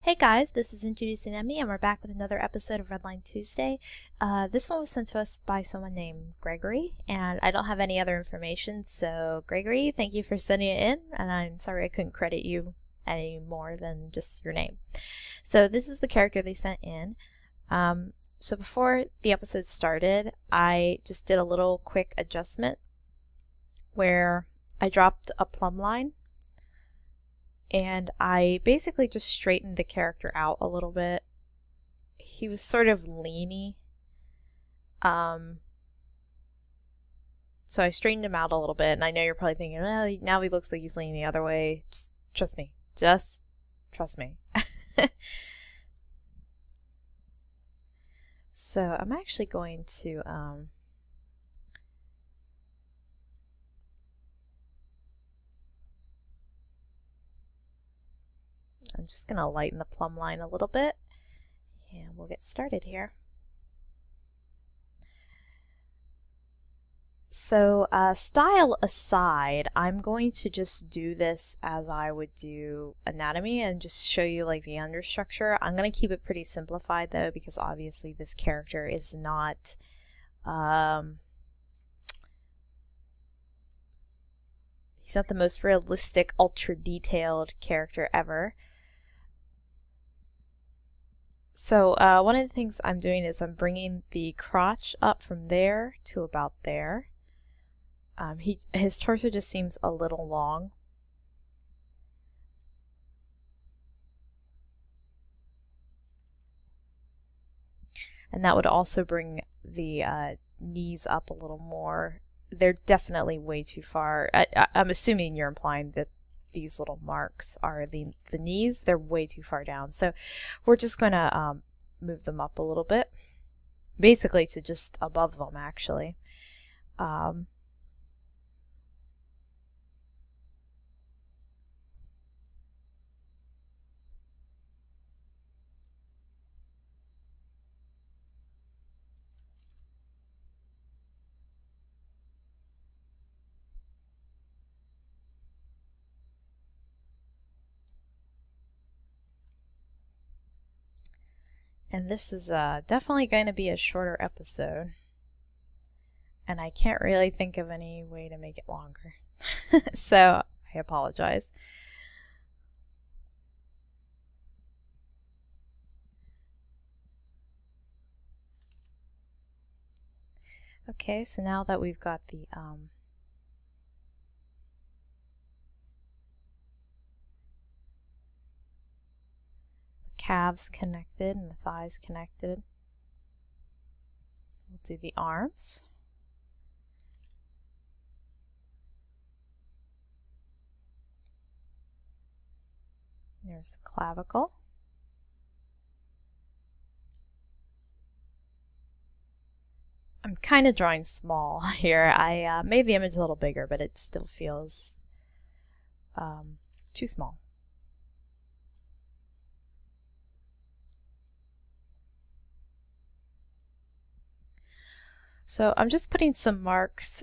Hey guys, this is Introducing Emmy, and we're back with another episode of Redline Tuesday. This one was sent to us by someone named Gregory, and I don't have any other information, so Gregory, thank you for sending it in, and I'm sorry I couldn't credit you any more than just your name. So this is the character they sent in. So before the episode started, I just did a little quick adjustment where I dropped a plumb line. And I basically just straightened the character out a little bit. He was sort of leany. So I straightened him out a little bit, and I know you're probably thinking, well, now he looks like he's leaning the other way. Just trust me. Just trust me. So I'm actually going to I'm just going to lighten the plumb line a little bit, and we'll get started here. So style aside, I'm going to just do this as I would do anatomy and just show you like the understructure. I'm going to keep it pretty simplified though, because obviously this character is not he's not the most realistic, ultra detailed character ever. So one of the things I'm doing is I'm bringing the crotch up from there to about there. His torso just seems a little long. And that would also bring the knees up a little more. They're definitely way too far. I'm assuming you're implying that these little marks are the knees. They're way too far down. So we're just going to move them up a little bit. Basically to just above them, actually. And this is definitely going to be a shorter episode. And I can't really think of any way to make it longer. So I apologize. Okay, so now that we've got the calves connected and the thighs connected, we'll do the arms. There's the clavicle. I'm kind of drawing small here. I made the image a little bigger, but it still feels too small. So I'm just putting some marks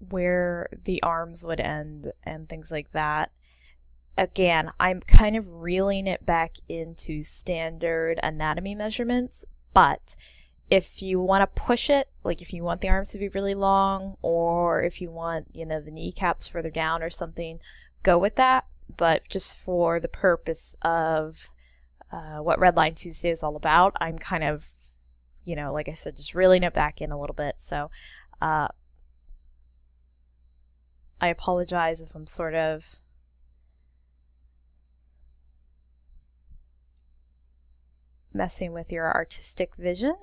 where the arms would end and things like that. Again, I'm kind of reeling it back into standard anatomy measurements, but if you want to push it, like if you want the arms to be really long, or if you want, you know, the kneecaps further down or something, go with that. But just for the purpose of what Redline Tuesday is all about, I'm kind of, you know, like I said, just reeling it back in a little bit. So I apologize if I'm sort of messing with your artistic vision.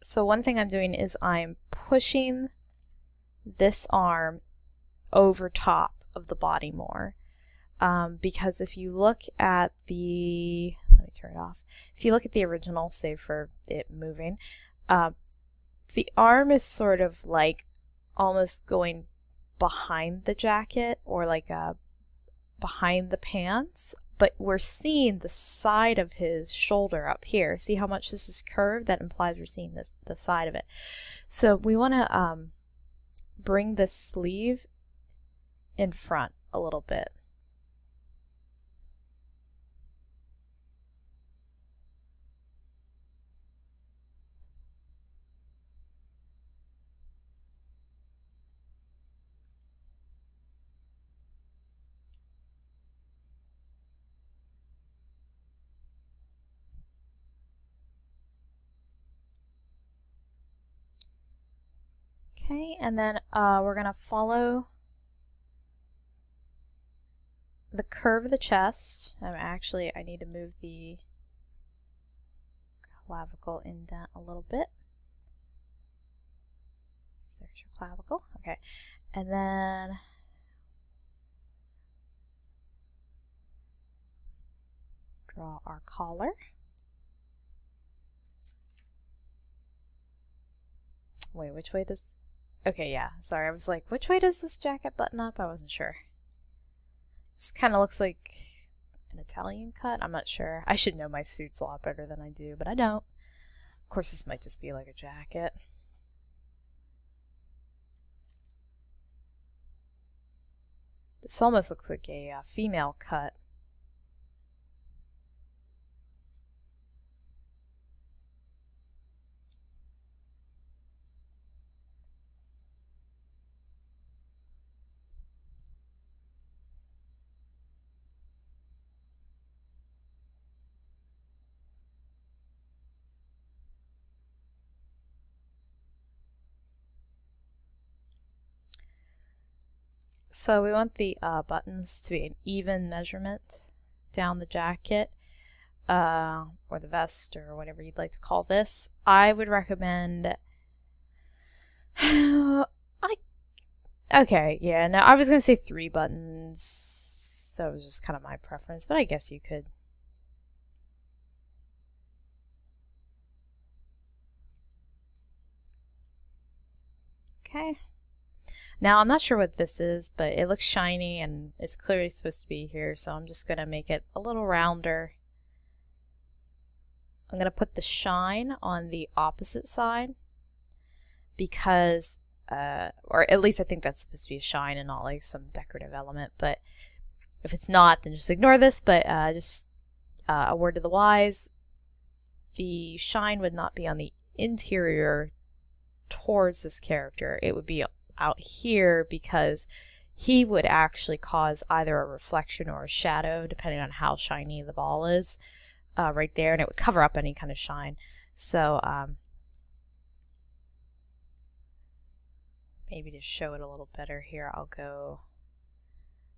So one thing I'm doing is I'm pushing this arm over top of the body more. Because if you look at the, let me turn it off. If you look at the original, save for it moving, the arm is sort of like almost going behind the jacket, or like behind the pants, but we're seeing the side of his shoulder up here. See how much this is curved? That implies we're seeing the side of it. So we want to bring the sleeve in front a little bit. Okay, and then we're going to follow the curve of the chest. Actually, I need to move the clavicle indent a little bit. So there's your clavicle. Okay, and then draw our collar. Wait, which way does... Okay, yeah, sorry, I was like, which way does this jacket button up? I wasn't sure. This kind of looks like an Italian cut. I'm not sure. I should know my suits a lot better than I do, but I don't. Of course, this might just be like a jacket. This almost looks like a female cut. So we want the buttons to be an even measurement down the jacket, or the vest, or whatever you'd like to call this. I would recommend... Okay, yeah, no, I was going to say 3 buttons. That was just kind of my preference, but I guess you could. Okay. Now, I'm not sure what this is, but it looks shiny and it's clearly supposed to be here, so I'm just going to make it a little rounder. I'm going to put the shine on the opposite side because, or at least I think that's supposed to be a shine and not like some decorative element, but if it's not, then just ignore this, but just a word to the wise, the shine would not be on the interior towards this character. It would be out here because he would actually cause either a reflection or a shadow depending on how shiny the ball is right there, and it would cover up any kind of shine. So maybe to show it a little better here, I'll go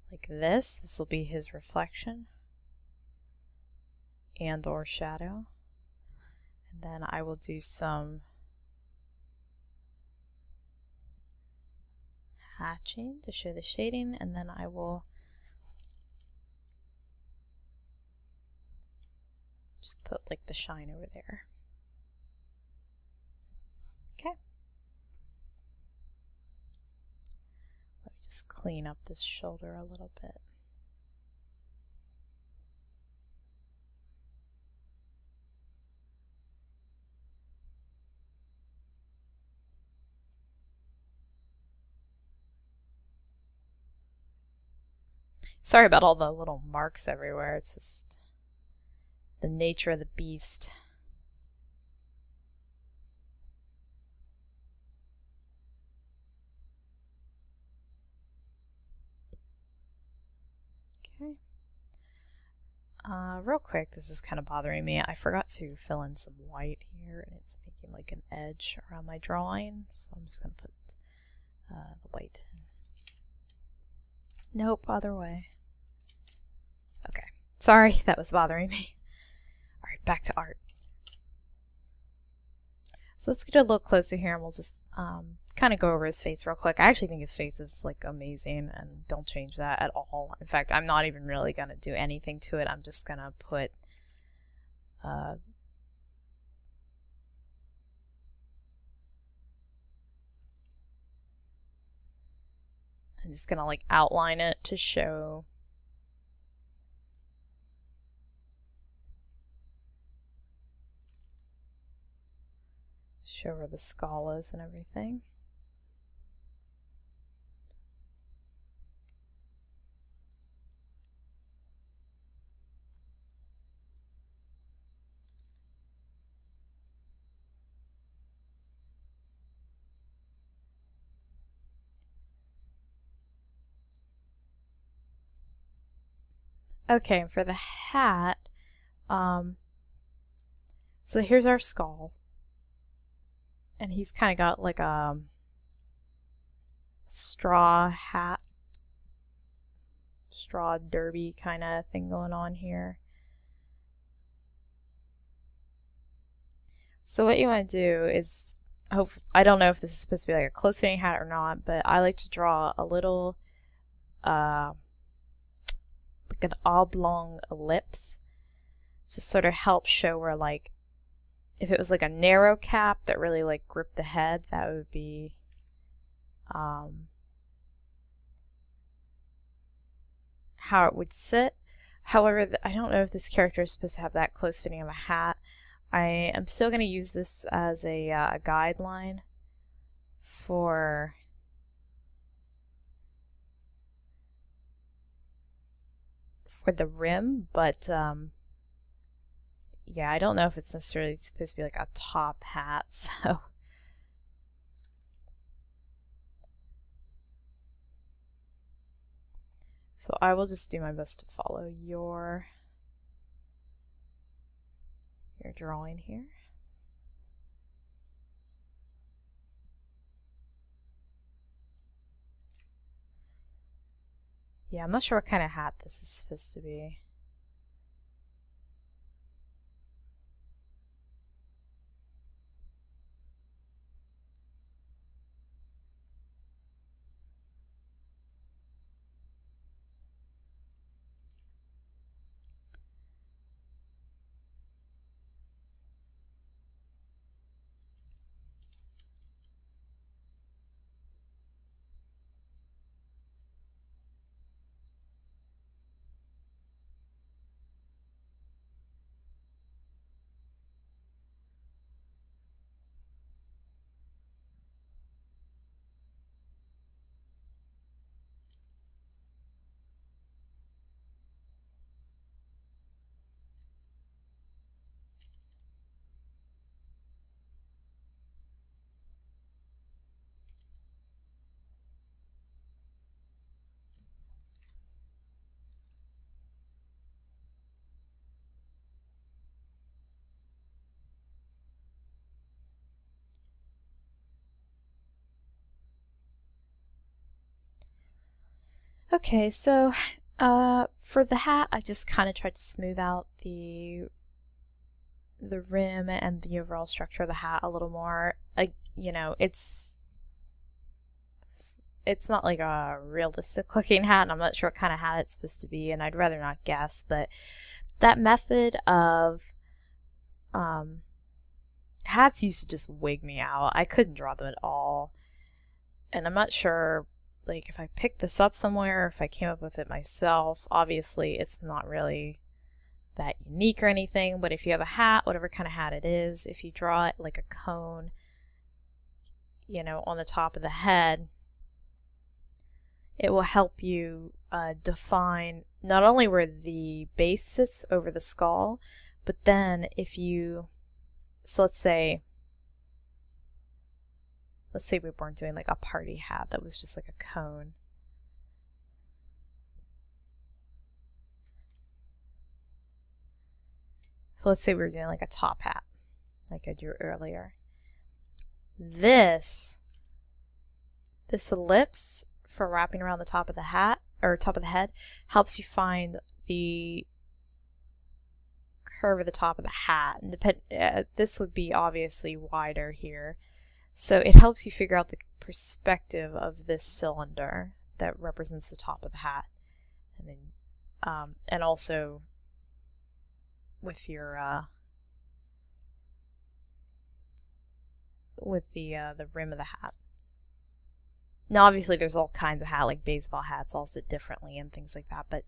like this. This will be his reflection and or shadow, and then I will do some hatching to show the shading, and then I will just put like the shine over there. Okay. Let me just clean up this shoulder a little bit. Sorry about all the little marks everywhere. It's just the nature of the beast. Okay. Real quick, this is kind of bothering me. I forgot to fill in some white here, and it's making like an edge around my drawing. So I'm just going to put the white in. Nope, other way. Okay. Sorry, that was bothering me. Alright, back to art. So let's get a little closer here and we'll just kind of go over his face real quick. I actually think his face is like amazing and don't change that at all. In fact, I'm not even really going to do anything to it. I'm just going to put I'm just going to like outline it to show where the skull is and everything. Okay, for the hat, so here's our skull. And he's kind of got like a straw hat, straw derby kind of thing going on here. So what you want to do is, I don't know if this is supposed to be like a close-fitting hat or not, but I like to draw a little like an oblong ellipse to sort of help show where, like, if it was like a narrow cap that really like gripped the head, that would be how it would sit. However, I don't know if this character is supposed to have that close fitting of a hat. I am still going to use this as a guideline for the rim, but yeah, I don't know if it's necessarily supposed to be like a top hat, so I will just do my best to follow your drawing here. Yeah, I'm not sure what kind of hat this is supposed to be. Okay, so for the hat, I just kind of tried to smooth out the rim and the overall structure of the hat a little more. Like, you know, it's not like a realistic looking hat, and I'm not sure what kind of hat it's supposed to be, and I'd rather not guess, but that method of hats used to just wig me out. I couldn't draw them at all, and I'm not sure, like, if I picked this up somewhere or if I came up with it myself. Obviously it's not really that unique or anything, but if you have a hat, whatever kind of hat it is, if you draw it like a cone, you know, on the top of the head, it will help you define not only where the base sits over the skull, but then if you, so let's say we weren't doing like a party hat that was just like a cone. So let's say we were doing like a top hat, like I drew earlier. This ellipse for wrapping around the top of the hat, or top of the head, helps you find the curve of the top of the hat. And this would be obviously wider here. So it helps you figure out the perspective of this cylinder that represents the top of the hat. And then, and also with your, with the rim of the hat. Now obviously there's all kinds of hat, like baseball hats all sit differently and things like that, but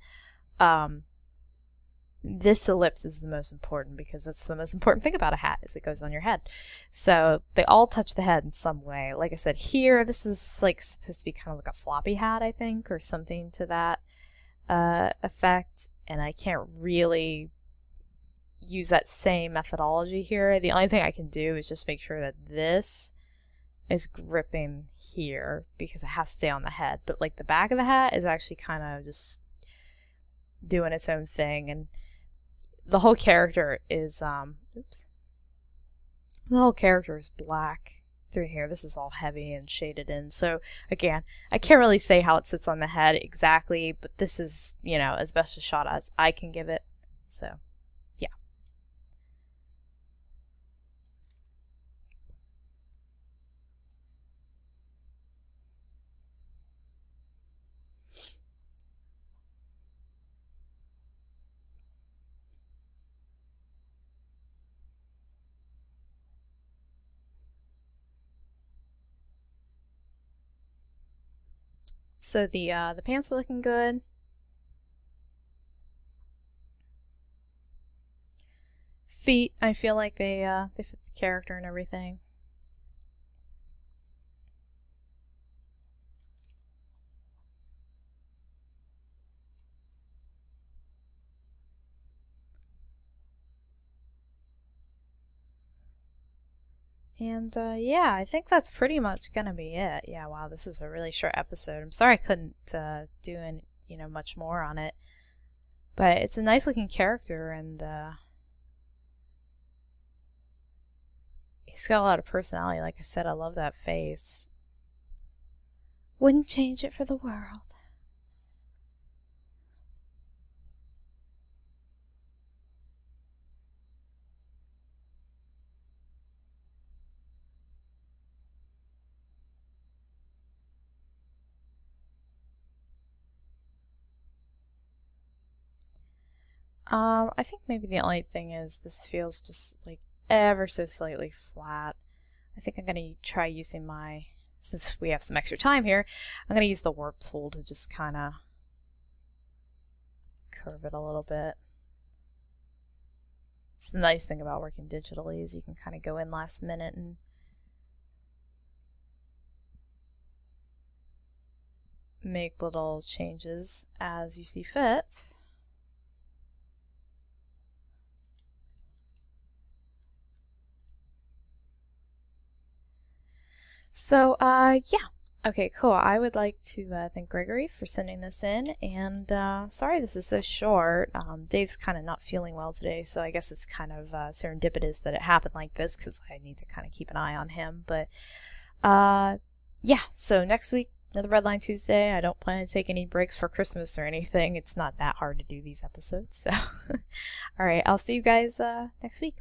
this ellipse is the most important because that's the most important thing about a hat, is it goes on your head. So they all touch the head in some way. Like I said, here this is like supposed to be kind of like a floppy hat, I think, or something to that effect, and I can't really use that same methodology here. The only thing I can do is just make sure that this is gripping here because it has to stay on the head, but like the back of the hat is actually kind of just doing its own thing, and the whole character is oops. The whole character is black through here. This is all heavy and shaded in. So again, I can't really say how it sits on the head exactly, but this is, you know, as best a shot as I can give it. So yeah. So the pants were looking good. Feet, I feel like they fit the character and everything. And yeah, I think that's pretty much gonna be it. Yeah, wow, this is a really short episode. I'm sorry I couldn't do any, you know, much more on it, but it's a nice looking character, and he's got a lot of personality. Like I said, I love that face. Wouldn't change it for the world. I think maybe the only thing is this feels just like ever so slightly flat. I think I'm gonna try using my, since we have some extra time here, I'm gonna use the warp tool to just kind of curve it a little bit. It's the nice thing about working digitally is you can kind of go in last minute and make little changes as you see fit. So, yeah. Okay, cool. I would like to thank Gregory for sending this in, and sorry this is so short. Dave's kind of not feeling well today, so I guess it's kind of serendipitous that it happened like this, because I need to kind of keep an eye on him. But, yeah, so next week, another Redline Tuesday. I don't plan to take any breaks for Christmas or anything. It's not that hard to do these episodes, so. Alright, I'll see you guys next week.